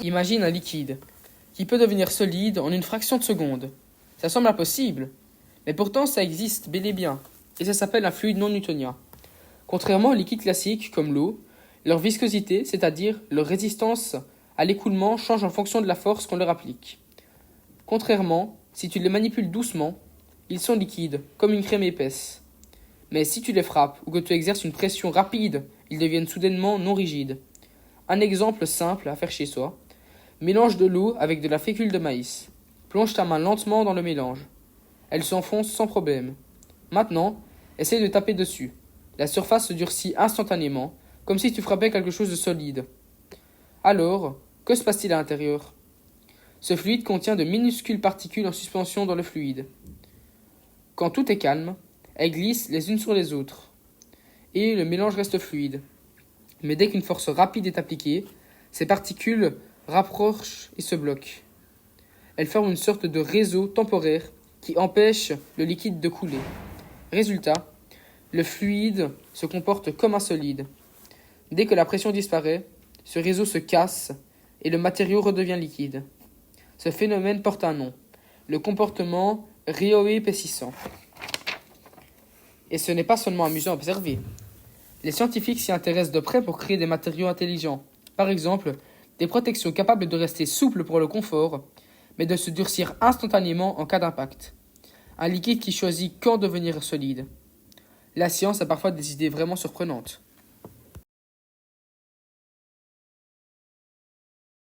Imagine un liquide qui peut devenir solide en une fraction de seconde. Ça semble impossible, mais pourtant ça existe bel et bien, et ça s'appelle un fluide non newtonien. Contrairement aux liquides classiques comme l'eau, leur viscosité, c'est-à-dire leur résistance à l'écoulement, change en fonction de la force qu'on leur applique. Contrairement, si tu les manipules doucement, ils sont liquides, comme une crème épaisse. Mais si tu les frappes ou que tu exerces une pression rapide, ils deviennent soudainement non rigides. Un exemple simple à faire chez soi. Mélange de l'eau avec de la fécule de maïs. Plonge ta main lentement dans le mélange. Elle s'enfonce sans problème. Maintenant, essaie de taper dessus. La surface se durcit instantanément, comme si tu frappais quelque chose de solide. Alors, que se passe-t-il à l'intérieur ? Ce fluide contient de minuscules particules en suspension dans le fluide. Quand tout est calme, elles glissent les unes sur les autres, et le mélange reste fluide. Mais dès qu'une force rapide est appliquée, ces particules rapprochent et se bloquent. Elles forment une sorte de réseau temporaire qui empêche le liquide de couler. Résultat, le fluide se comporte comme un solide. Dès que la pression disparaît, ce réseau se casse et le matériau redevient liquide. Ce phénomène porte un nom, le comportement rhéoépaississant. Et ce n'est pas seulement amusant à observer. Les scientifiques s'y intéressent de près pour créer des matériaux intelligents. Par exemple, des protections capables de rester souples pour le confort, mais de se durcir instantanément en cas d'impact. Un liquide qui choisit quand devenir solide. La science a parfois des idées vraiment surprenantes.